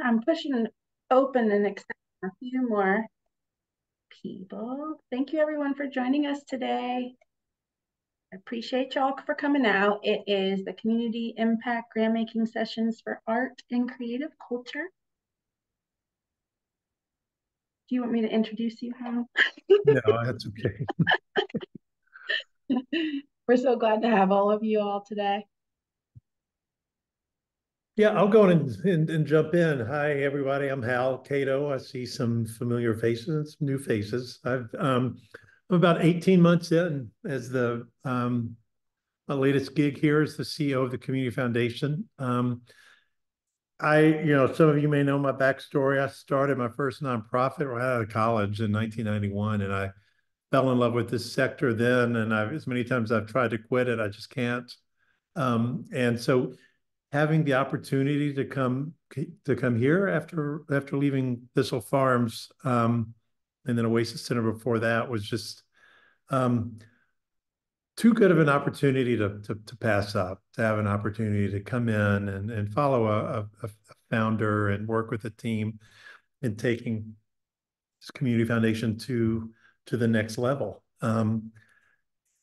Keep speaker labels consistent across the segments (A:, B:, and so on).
A: I'm pushing open and accepting a few more people. Thank you everyone for joining us today. I appreciate y'all for coming out. It is the Community Impact Grantmaking Sessions for Art and Creative Culture. Do you want me to introduce you, Hal?
B: No, that's okay.
A: We're so glad to have all of you all today.
B: Yeah, I'll go and jump in. Hi, everybody. I'm Hal Cato. I see some familiar faces and some new faces. I'm about 18 months in as my latest gig here as the CEO of the Community Foundation. Some of you may know my backstory. I started my first nonprofit right out of college in 1991, and I fell in love with this sector then. And as many times I've tried to quit it, I just can't. And so having the opportunity to come here after leaving Thistle Farms, and then Oasis Center before that was just um, too good of an opportunity to pass up. To have an opportunity to come in and follow a founder and work with a team in taking this community foundation to the next level.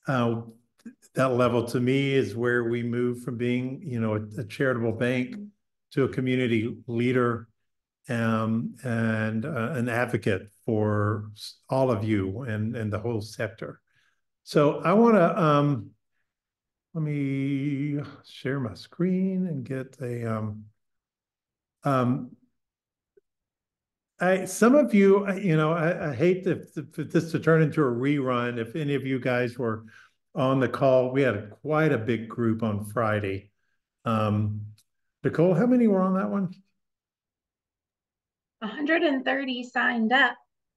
B: Uh, that level to me is where we move from being, a charitable bank to a community leader, and an advocate for all of you and the whole sector. So I want to let me share my screen and get a um, some of you, I hate for this to turn into a rerun. If any of you guys were on the call, we had quite a big group on Friday. Um, Nicole, how many were on that one?
A: 130 signed up.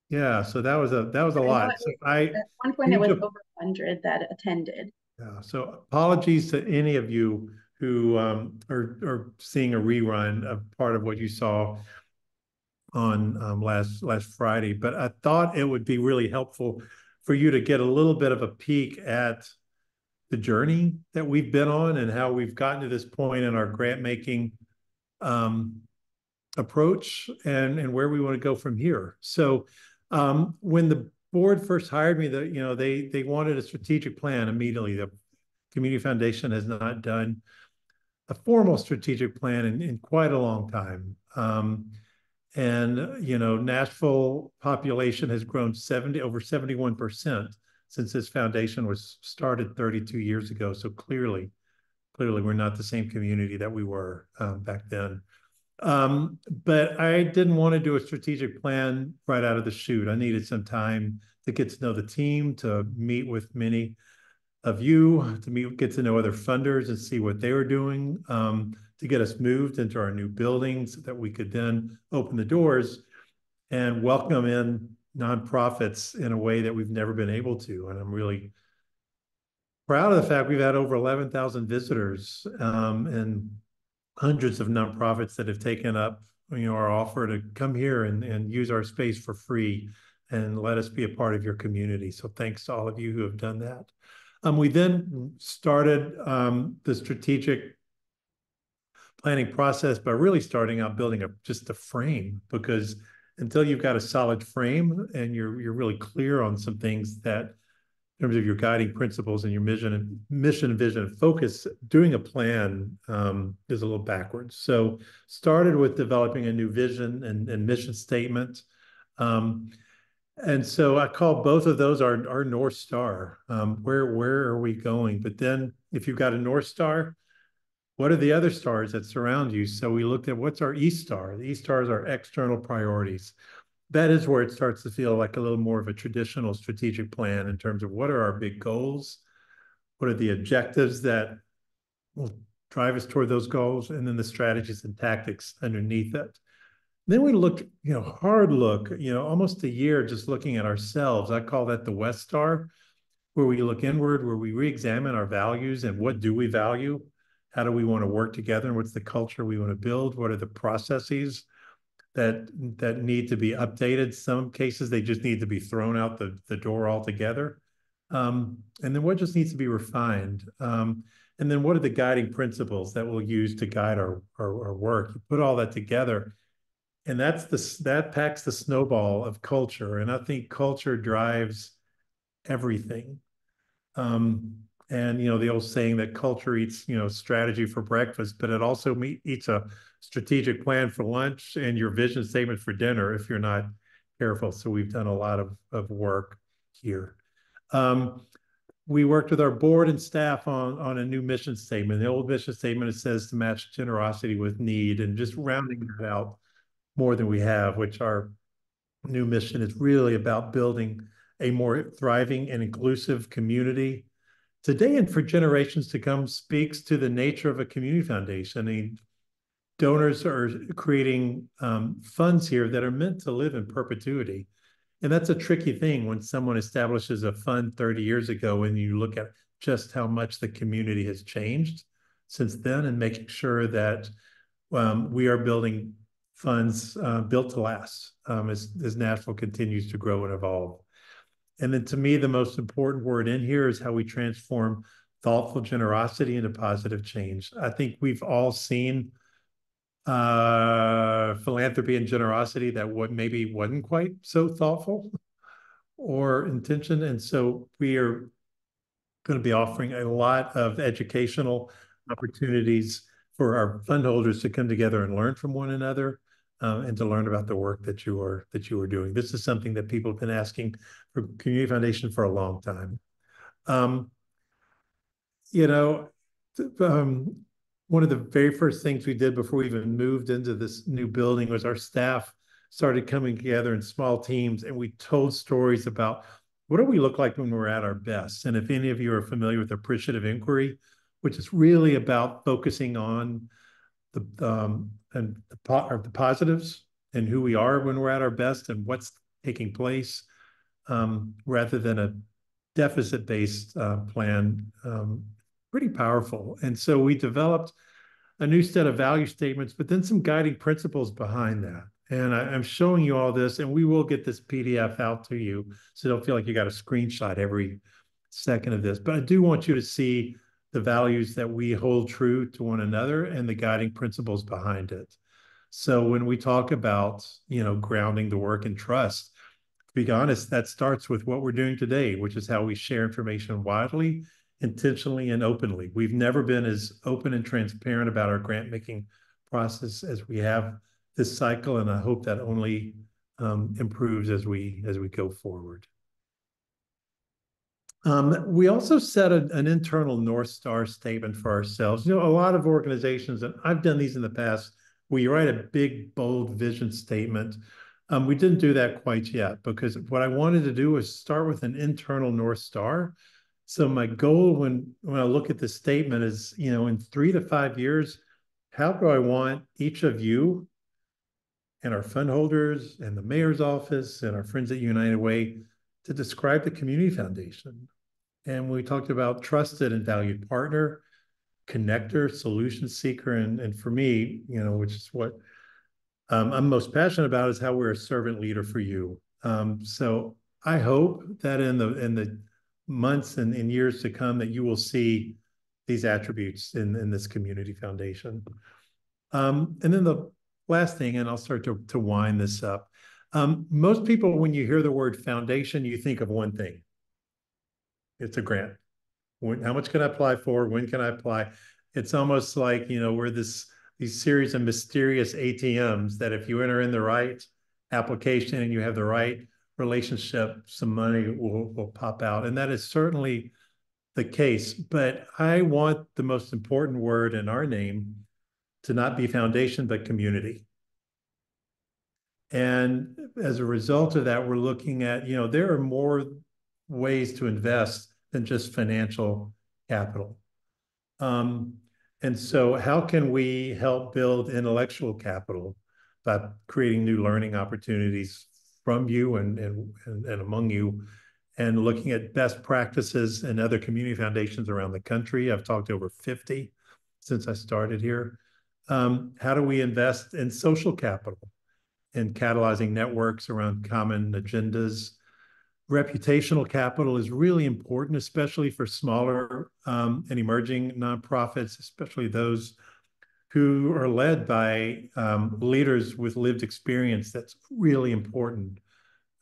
B: Yeah, so that was a
A: I know
B: lot. So I
A: at one point it
B: huge
A: was over 100 that attended.
B: yeah, so apologies to any of you who are seeing a rerun of part of what you saw on last Friday, but I thought it would be really helpful for you to get a little bit of a peek at the journey that we've been on and how we've gotten to this point in our grant making um, approach and where we want to go from here. So when the board first hired me, they wanted a strategic plan immediately. The Community Foundation has not done a formal strategic plan in quite a long time. And Nashville population has grown over 71% since this foundation was started 32 years ago. So clearly we're not the same community that we were back then. But I didn't want to do a strategic plan right out of the chute. I needed some time to get to know the team, to meet with many of you, get to know other funders and see what they were doing, to get us moved into our new buildings so that we could then open the doors and welcome in nonprofits in a way that we've never been able to. And I'm really proud of the fact we've had over 11,000 visitors, and hundreds of nonprofits that have taken up our offer to come here and use our space for free and let us be a part of your community. So thanks to all of you who have done that. We then started the strategic planning process by really starting out building just a frame, because until you've got a solid frame and you're really clear on some things that in terms of your guiding principles and your mission, vision, and focus, doing a plan is a little backwards. So started with developing a new vision and mission statement. And so I call both of those our North Star. Where are we going? But then if you've got a North Star, what are the other stars that surround you? So we looked at what's our East Star. The East Star is our external priorities. That is where it starts to feel like a little more of a traditional strategic plan in terms of what are our big goals, what are the objectives that will drive us toward those goals, and then the strategies and tactics underneath it. Then we look, hard look, almost a year just looking at ourselves. I call that the West Star, where we look inward, where we re-examine our values and what do we value? How do we want to work together? And what's the culture we want to build? What are the processes that need to be updated? Some cases, they just need to be thrown out the door altogether. And then what just needs to be refined? And then what are the guiding principles that we'll use to guide our work? You put all that together, And that packs the snowball of culture. And I think culture drives everything. Um, and the old saying that culture eats strategy for breakfast, but it also eats a strategic plan for lunch and your vision statement for dinner if you're not careful. So we've done a lot of work here. Um, we worked with our board and staff on a new mission statement. The old mission statement, it says to match generosity with need, and just rounding that out more than we have, which our new mission is really about building a more thriving and inclusive community today and for generations to come, speaks to the nature of a community foundation. I mean, donors are creating funds here that are meant to live in perpetuity. And that's a tricky thing when someone establishes a fund 30 years ago and you look at just how much the community has changed since then, and making sure that we are building funds built to last as Nashville continues to grow and evolve. And then to me, the most important word in here is how we transform thoughtful generosity into positive change. I think we've all seen philanthropy and generosity that what maybe wasn't quite so thoughtful or intention. And so we are going to be offering a lot of educational opportunities for our fund holders to come together and learn from one another, and to learn about the work that you are doing. This is something that people have been asking for Community Foundation for a long time. Um, you know, um, one of the very first things we did before we even moved into this new building was our staff started coming together in small teams, and we told stories about what do we look like when we're at our best. And if any of you are familiar with appreciative inquiry, which is really about focusing on the positives and who we are when we're at our best and what's taking place, rather than a deficit-based plan, pretty powerful. And so we developed a new set of value statements, but then some guiding principles behind that. And I'm showing you all this, and we will get this PDF out to you, so don't feel like you got a screenshot every second of this. But I do want you to see the values that we hold true to one another and the guiding principles behind it. So when we talk about, grounding the work in trust, to be honest, that starts with what we're doing today, which is how we share information widely, intentionally, and openly. We've never been as open and transparent about our grant making process as we have this cycle, and I hope that only improves as we go forward. We also set an internal North Star statement for ourselves. A lot of organizations, and I've done these in the past, where you write a big, bold vision statement. We didn't do that quite yet, because what I wanted to do was start with an internal North Star. So my goal when I look at this statement is, in 3 to 5 years, how do I want each of you and our fund holders and the mayor's office and our friends at United Way to describe the Community Foundation? And we talked about trusted and valued partner, connector, solution seeker, and for me, which is what I'm most passionate about, is how we're a servant leader for you. So I hope that in the months and in years to come that you will see these attributes in this Community Foundation. And then the last thing, and I'll start to wind this up. Most people, when you hear the word foundation, you think of one thing. It's a grant. How much can I apply for? When can I apply? It's almost like, we're these series of mysterious ATMs that if you enter in the right application and you have the right relationship, some money will pop out. And that is certainly the case. But I want the most important word in our name to not be foundation, but community. And as a result of that, we're looking at, there are more ways to invest than just financial capital. And so how can we help build intellectual capital by creating new learning opportunities from you and among you, and looking at best practices in other community foundations around the country? I've talked to over 50 since I started here. How do we invest in social capital and catalyzing networks around common agendas? Reputational capital is really important, especially for smaller and emerging nonprofits, especially those who are led by leaders with lived experience. That's really important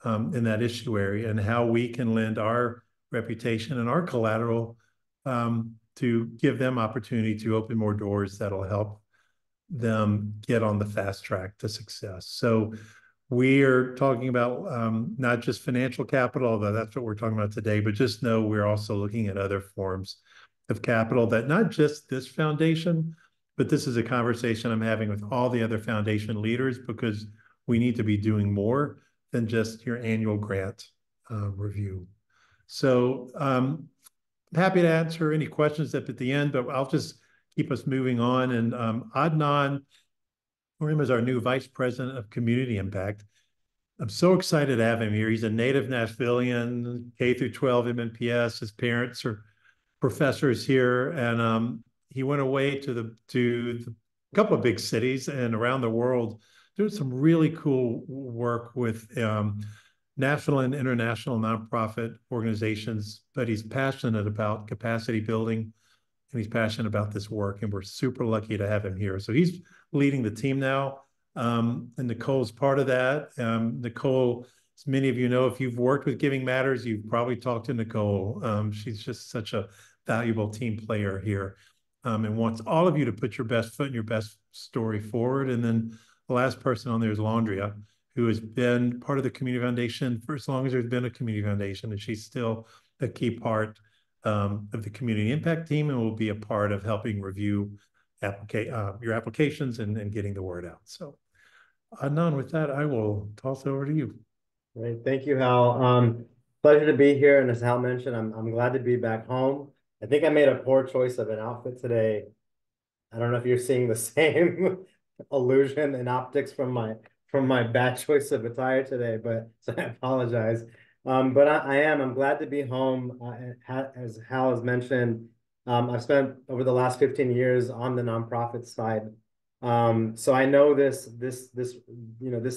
B: in that issue area, and how we can lend our reputation and our collateral to give them opportunity to open more doors that'll help them get on the fast track to success. So we are talking about not just financial capital, although that's what we're talking about today, but just know we're also looking at other forms of capital that not just this foundation, but this is a conversation I'm having with all the other foundation leaders, because we need to be doing more than just your annual grant review. So happy to answer any questions at the end, but I'll just keep us moving on. And Adnan Karim is our new Vice President of Community Impact. I'm so excited to have him here. He's a native Nashvilleian, K through 12 MNPS. His parents are professors here, and he went away to a couple of big cities and around the world, doing some really cool work with national and international nonprofit organizations. But he's passionate about capacity building, and he's passionate about this work, and we're super lucky to have him here. So he's leading the team now, and Nicole's part of that. Nicole, as many of you know, if you've worked with Giving Matters, you've probably talked to Nicole. She's just such a valuable team player here, and wants all of you to put your best foot and your best story forward. And then the last person on there is Laundria, who has been part of the Community Foundation for as long as there's been a Community Foundation, and she's still a key part of the Community Impact team, and will be a part of helping review your applications and getting the word out. So Adnan, with that, I will toss it over to you.
C: Great. Thank you, Hal. Pleasure to be here. And as Hal mentioned, I'm glad to be back home. I think I made a poor choice of an outfit today. I don't know if you're seeing the same illusion and optics from my bad choice of attire today, but so I apologize. But I'm glad to be home. As Hal has mentioned, I've spent over the last 15 years on the nonprofit side. So I know this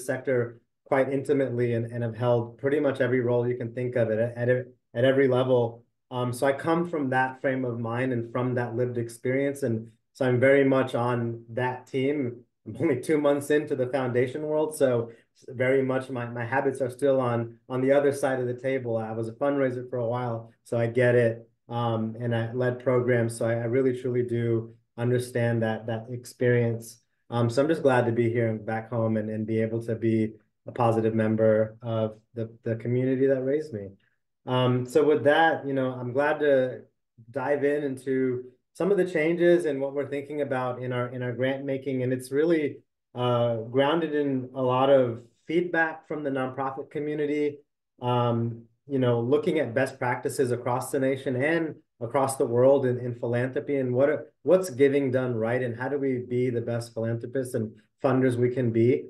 C: sector quite intimately, and have held pretty much every role you can think of at every level. So I come from that frame of mind and from that lived experience. And so I'm very much on that team. I'm only 2 months into the foundation world, so very much my habits are still on the other side of the table. I was a fundraiser for a while, so I get it. And I led programs, so I really truly do understand that experience. So I'm just glad to be here and back home, and be able to be a positive member of the community that raised me. So with that, I'm glad to dive into some of the changes and what we're thinking about in our grant making. And it's really grounded in a lot of feedback from the nonprofit community, looking at best practices across the nation and across the world in philanthropy, and what's giving done right, and how do we be the best philanthropists and funders we can be.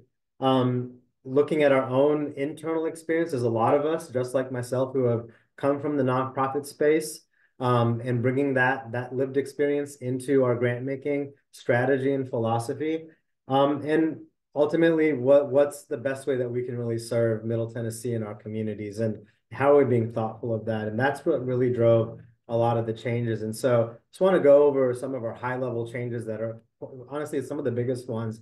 C: Looking at our own internal experience, there's a lot of us, just like myself, who have come from the nonprofit space, and bringing that lived experience into our grant making strategy and philosophy. And ultimately, what's the best way that we can really serve Middle Tennessee and our communities, and how are we being thoughtful of that? And that's what really drove a lot of the changes. And so just want to go over some of our high level changes that are honestly some of the biggest ones.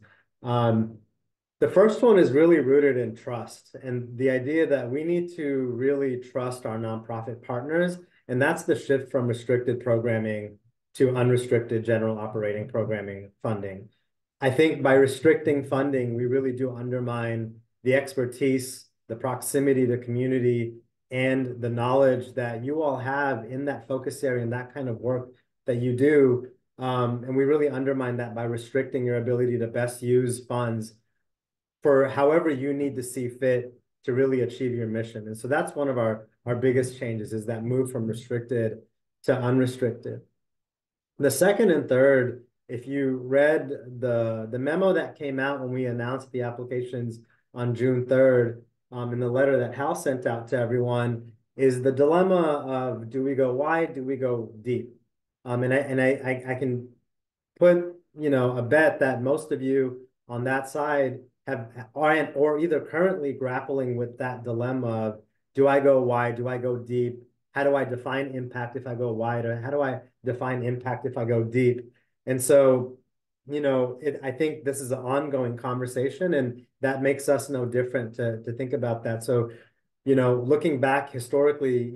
C: The first one is really rooted in trust, and the idea that we need to really trust our nonprofit partners. And that's the shift from restricted programming to unrestricted general operating programming funding. I think by restricting funding, we really do undermine the expertise, the proximity to community, and the knowledge that you all have in that focus area and that kind of work that you do. And we really undermine that by restricting your ability to best use funds for however you need to see fit to really achieve your mission. And so that's one of our biggest changes, is that move from restricted to unrestricted. The second and third, if you read the memo that came out when we announced the applications on June 3rd, in the letter that Hal sent out to everyone, is the dilemma of, do we go wide, do we go deep? And I can put a bet that most of you on that side aren't, or either currently grappling with that dilemma of, do I go wide, do I go deep? How do I define impact if I go wide, or how do I define impact if I go deep? And so I think this is an ongoing conversation, and that makes us no different to think about that. So, looking back historically,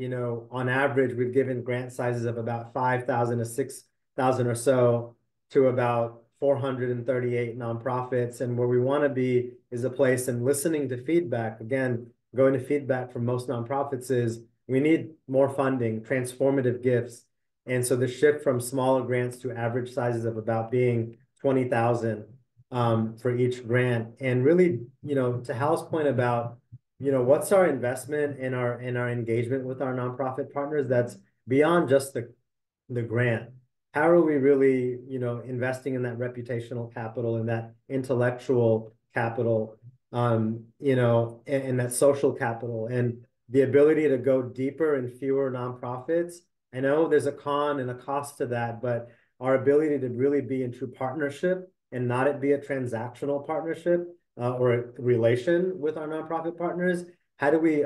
C: on average, we've given grant sizes of about 5,000 to 6,000 or so to about 438 nonprofits. And where we want to be is a place, and listening to feedback, again, going to feedback from most nonprofits is we need more funding, transformative gifts. And so the shift from smaller grants to average sizes of about being 20,000 for each grant. And really, to Hal's point about, what's our investment in our engagement with our nonprofit partners that's beyond just the grant. How are we really, investing in that reputational capital and that intellectual capital, and that social capital, and the ability to go deeper in fewer nonprofits? I know there's a con and a cost to that, but our ability to really be in true partnership and not it be a transactional partnership or a relation with our nonprofit partners. How do we,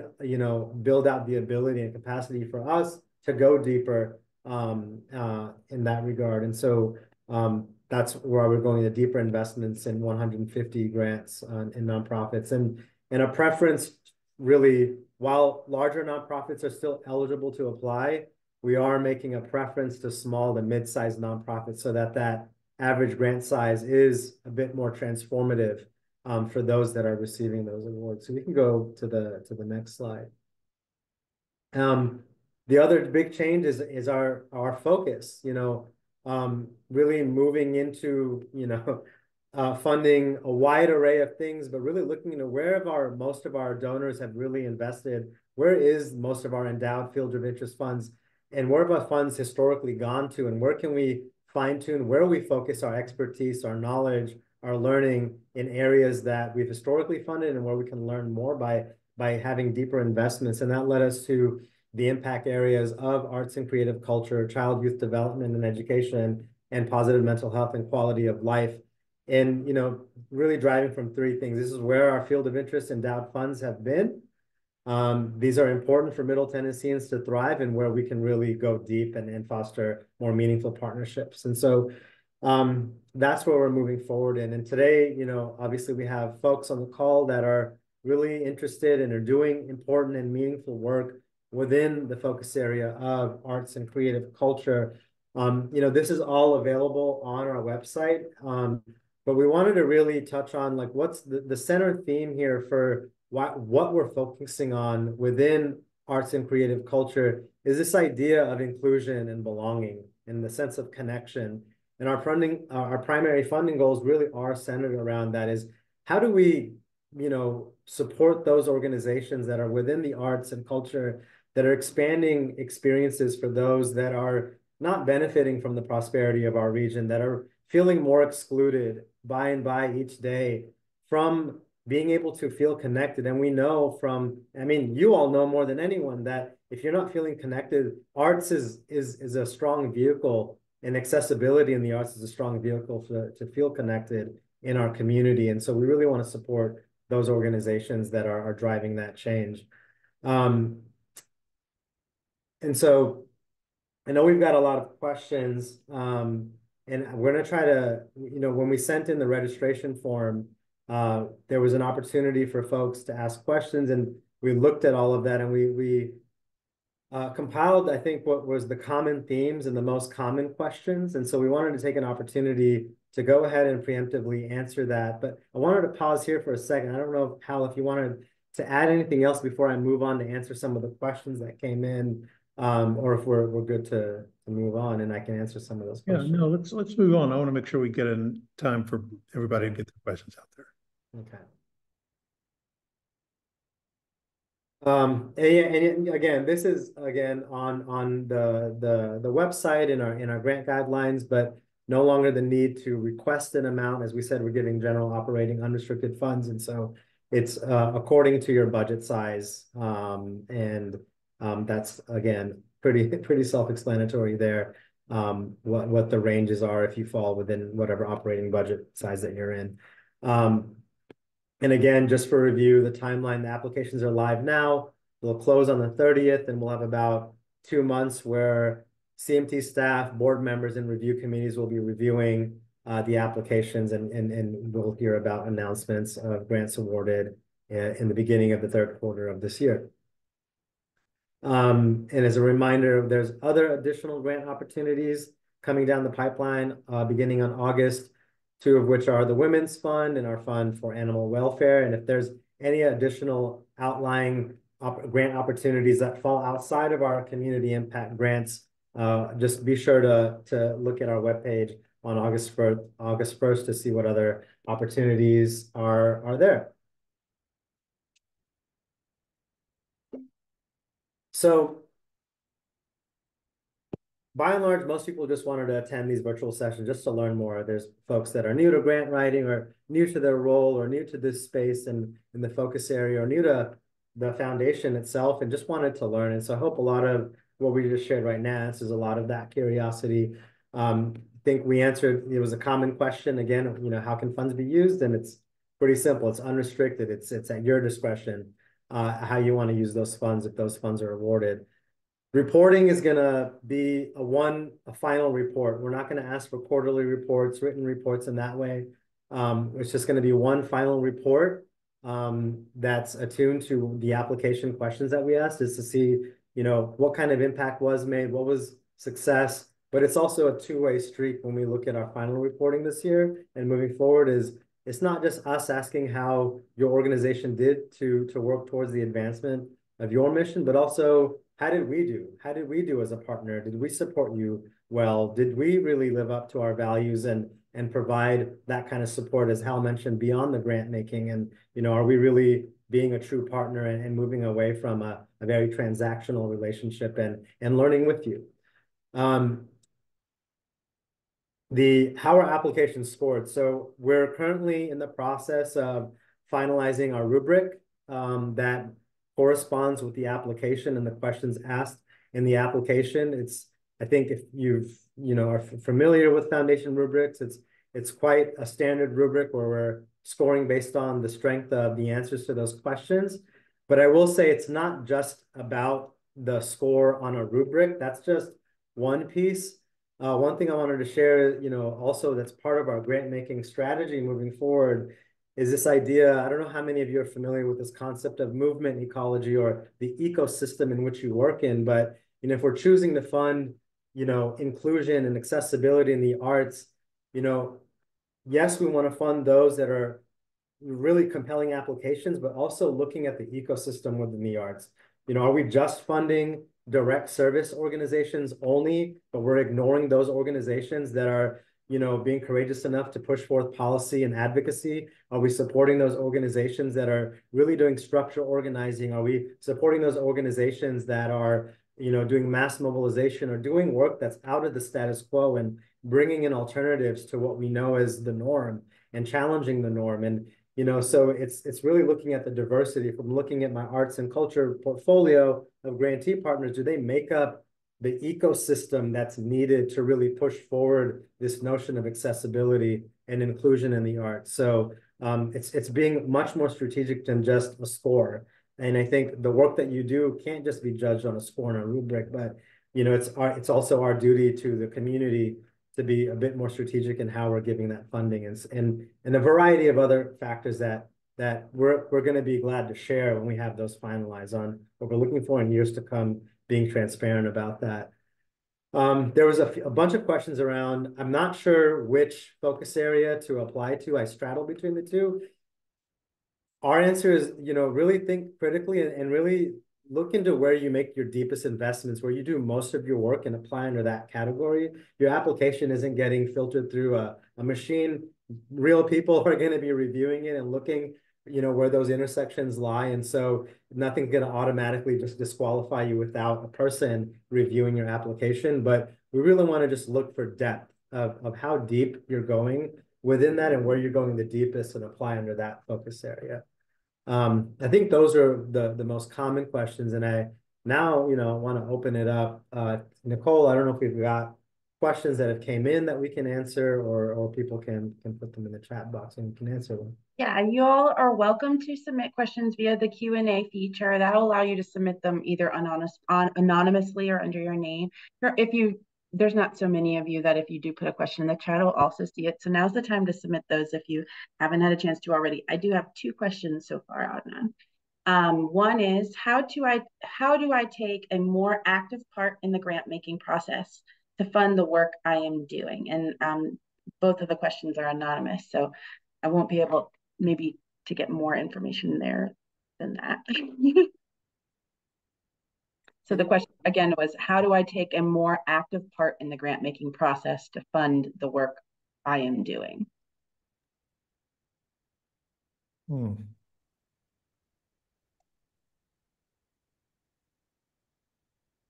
C: build out the ability and capacity for us to go deeper in that regard? And so that's where we're going to deeper investments in 150 grants in nonprofits, and a preference really, while larger nonprofits are still eligible to apply, we are making a preference to small to mid-sized nonprofits so that average grant size is a bit more transformative for those that are receiving those awards. So we can go to the next slide. The other big change is our focus, really moving into, funding a wide array of things, but really looking into where most of our donors have really invested, where is most of our endowed field of interest funds, and where have our funds historically gone to, and where can we fine tune, where we focus our expertise, our knowledge, our learning in areas that we've historically funded and where we can learn more by having deeper investments. And that led us to the impact areas of arts and creative culture, child youth development and education, and positive mental health and quality of life. And, really driving from three things. This is where our field of interest endowed funds have been. These are important for Middle Tennesseans to thrive, and where we can really go deep and foster more meaningful partnerships. And so that's where we're moving forward in. And today, obviously we have folks on the call that are really interested and are doing important and meaningful work within the focus area of arts and creative culture. This is all available on our website, but we wanted to really touch on what's the center theme here for what we're focusing on within arts and creative culture is this idea of inclusion and belonging and the sense of connection. And our primary funding goals really are centered around that, is how do we, support those organizations that are within the arts and culture that are expanding experiences for those that are not benefiting from the prosperity of our region, that are feeling more excluded by each day from being able to feel connected. And we know you all know more than anyone that if you're not feeling connected, arts is a strong vehicle, and accessibility in the arts is a strong vehicle to feel connected in our community. And so we really want to support those organizations that are driving that change. And so I know we've got a lot of questions, and we're going to try to, when we sent in the registration form, there was an opportunity for folks to ask questions, and we looked at all of that, and we compiled, I think, what was the common themes and the most common questions. And so we wanted to take an opportunity to go ahead and preemptively answer that. But I wanted to pause here for a second. I don't know, Hal, if you wanted to add anything else before I move on to answer some of the questions that came in, or if we're good to move on and I can answer some of those questions.
B: Yeah, no, let's move on. I want to make sure we get in time for everybody to get the questions out there.
C: Okay. And again, this is on the website in our grant guidelines, but no longer the need to request an amount. As we said, we're giving general operating unrestricted funds, and so it's according to your budget size, and that's again pretty self-explanatory there. What the ranges are if you fall within whatever operating budget size that you're in. And again, just for review, the timeline, the applications are live now. They'll close on the 30th, and we'll have about 2 months where CMT staff, board members, and review committees will be reviewing the applications, and we'll hear about announcements of grants awarded in the beginning of the third quarter of this year. And as a reminder, there's other additional grant opportunities coming down the pipeline beginning on August, two of which are the Women's Fund and our Fund for Animal Welfare. And if there's any additional outlying grant opportunities that fall outside of our community impact grants, just be sure to look at our webpage on August 1st to see what other opportunities are there. So by and large, most people just wanted to attend these virtual sessions just to learn more. There's folks that are new to grant writing or new to their role or new to this space and in the focus area or new to the foundation itself and just wanted to learn. And so I hope a lot of what we just shared right now answers a lot of that curiosity. I think we answered, it was a common question again, how can funds be used? And it's pretty simple. It's unrestricted. It's at your discretion how you want to use those funds if those funds are awarded. Reporting is going to be a final report. We're not going to ask for quarterly reports, written reports in that way. It's just going to be one final report that's attuned to the application questions that we asked, is to see, what kind of impact was made, what was success. But it's also a two-way street when we look at our final reporting this year and moving forward. It's not just us asking how your organization did to work towards the advancement of your mission, but also how did we do? How did we do as a partner? Did we support you well? Did we really live up to our values and provide that kind of support, as Hal mentioned, beyond the grant making? And, are we really being a true partner and moving away from a very transactional relationship and learning with you? How are applications scored? So we're currently in the process of finalizing our rubric that corresponds with the application and the questions asked in the application. I think if are familiar with foundation rubrics, it's quite a standard rubric where we're scoring based on the strength of the answers to those questions. But I will say it's not just about the score on a rubric. That's just one piece. One thing I wanted to share, also that's part of our grant making strategy moving forward is this idea. I don't know how many of you are familiar with this concept of movement ecology or the ecosystem in which you work in, but if we're choosing to fund, inclusion and accessibility in the arts, yes, we want to fund those that are really compelling applications, but also looking at the ecosystem within the arts. Are we just funding direct service organizations only, but we're ignoring those organizations that are being courageous enough to push forth policy and advocacy? Are we supporting those organizations that are really doing structural organizing? Are we supporting those organizations that are, doing mass mobilization or doing work that's out of the status quo and bringing in alternatives to what we know as the norm and challenging the norm? And, so it's really looking at the diversity. From looking at my arts and culture portfolio of grantee partners, do they make up the ecosystem that's needed to really push forward this notion of accessibility and inclusion in the arts? So it's being much more strategic than just a score. And I think the work that you do can't just be judged on a score and a rubric, but it's also our duty to the community to be a bit more strategic in how we're giving that funding and a variety of other factors that we're going to be glad to share when we have those finalized on what we're looking for in years to come, being transparent about that. There was a bunch of questions around, I'm not sure which focus area to apply to. I straddle between the two. Our answer is, really think critically and really look into where you make your deepest investments, where you do most of your work, and apply under that category. Your application isn't getting filtered through a machine. Real people are going to be reviewing it and looking, where those intersections lie. And so nothing's going to automatically just disqualify you without a person reviewing your application. But we really want to just look for depth of how deep you're going within that and where you're going the deepest and apply under that focus area. I think those are the most common questions. And I now, want to open it up. Nicole, I don't know if we've got questions that have came in that we can answer, or people can put them in the chat box and we can answer them.
A: Yeah, you all are welcome to submit questions via the Q&A feature. That'll allow you to submit them either anonymously or under your name. If you there's not so many of you that if you do put a question in the chat, I'll also see it. So now's the time to submit those if you haven't had a chance to already. I do have 2 questions so far, Adnan. One is how do I take a more active part in the grant making process to fund the work I am doing? And both of the questions are anonymous, so I won't be able maybe to get more information there than that. So the question again was, how do I take a more active part in the grant making process to fund the work I am doing?
B: Hmm.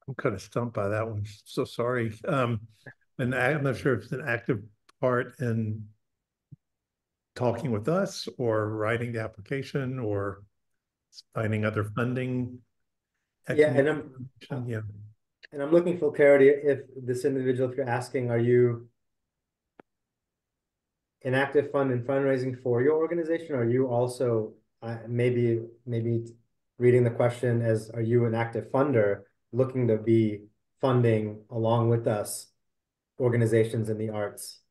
B: I'm kind of stumped by that one. So sorry. And I'm not sure if it's an active part in talking with us or writing the application or finding other funding.
C: Yeah,
B: Yeah.
C: and I'm looking for clarity if this individual, if you're asking, are you an active fund in fundraising for your organization? Or are you also maybe reading the question as, are you an active funder looking to be funding along with us organizations in the arts?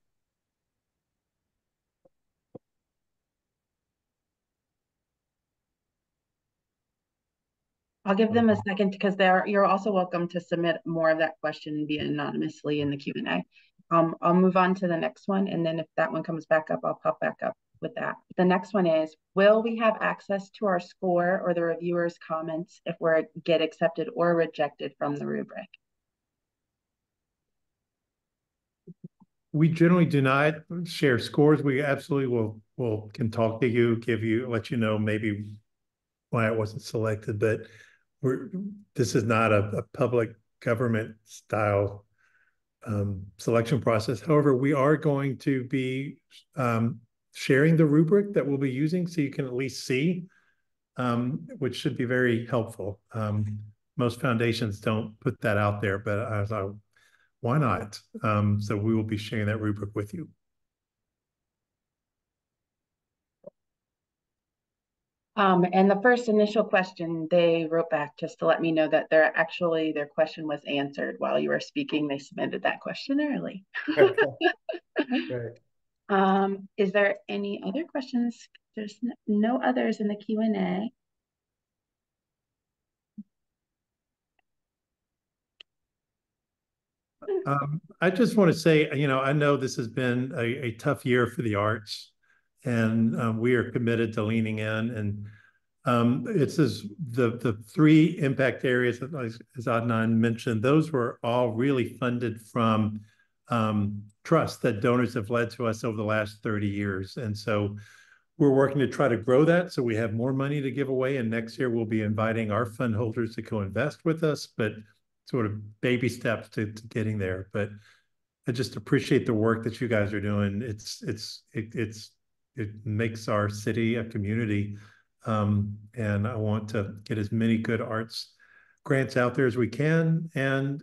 A: I'll give them a second because you're also welcome to submit more of that question via anonymously in the Q&A. I'll move on to the next one, and then if that one comes back up, I'll pop back up with that. The next one is, will we have access to our score or the reviewers' comments if we get accepted or rejected from the rubric?
B: We generally do not share scores. We absolutely can talk to you, let you know maybe why it wasn't selected, but this is not a public government style selection process. However, we are going to be sharing the rubric that we'll be using so you can at least see, which should be very helpful. Most foundations don't put that out there, but I thought, why not? So we will be sharing that rubric with you.
A: And the first initial question, they wrote back just to let me know that their question was answered while you were speaking. They submitted that question early.
C: Okay. Right.
A: Is there any other questions? There's no others in the Q&A.
B: I just want to say, I know this has been a tough year for the arts, and we are committed to leaning in. And it's the 3 impact areas, as Adnan mentioned, those were all really funded from trust that donors have led to us over the last 30 years. And so we're working to try to grow that so we have more money to give away. And next year we'll be inviting our fund holders to co-invest with us, but sort of baby steps to getting there. But I just appreciate the work that you guys are doing. It makes our city a community. And I want to get as many good arts grants out there as we can. And,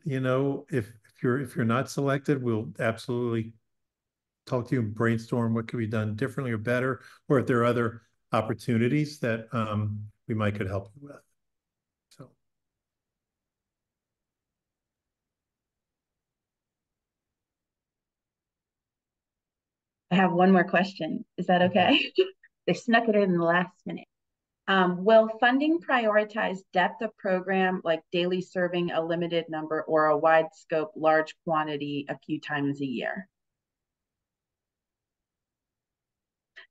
B: if you're not selected, we'll absolutely talk to you and brainstorm what could be done differently or better, or if there are other opportunities that we might could help you with. So.
A: I have one more question. Is that okay? They snuck it in the last minute. Will funding prioritize depth of program, like daily serving a limited number or a wide scope, large quantity a few times a year?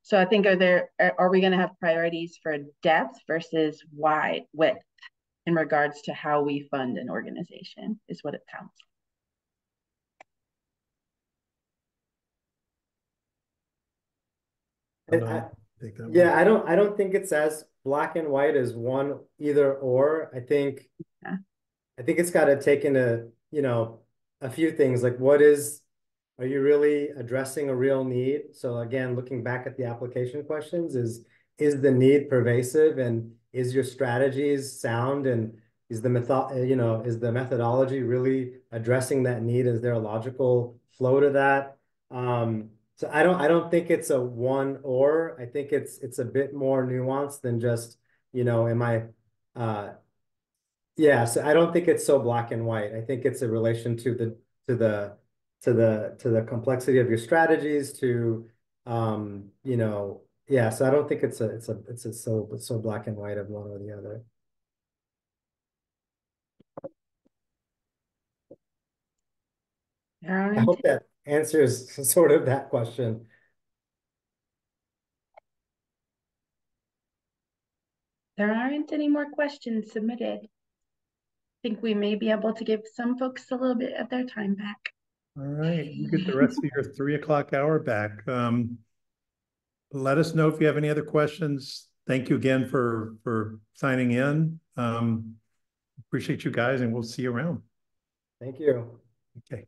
A: So I think, are we going to have priorities for depth versus width in regards to how we fund an organization, is what it sounds
C: like. Yeah, I don't think it's as black and white as one either or. I think it's got to take into, a few things, like are you really addressing a real need? So again, looking back at the application questions, is the need pervasive, and is your strategies sound, and is the methodology really addressing that need? Is there a logical flow to that? So I don't think it's a one or. I think it's a bit more nuanced than just, am I yeah, so I don't think it's so black and white. I think it's a relation to to the complexity of your strategies to you know, yeah, so I don't think it's so black and white of one or the other. I hope that answers sort of that question.
A: There aren't any more questions submitted. I think we may be able to give some folks a little bit of their time back.
B: All right, you get the rest of your 3 o'clock hour back. Let us know if you have any other questions. Thank you again for signing in. Appreciate you guys, and we'll see you around.
C: Thank you.
B: Okay.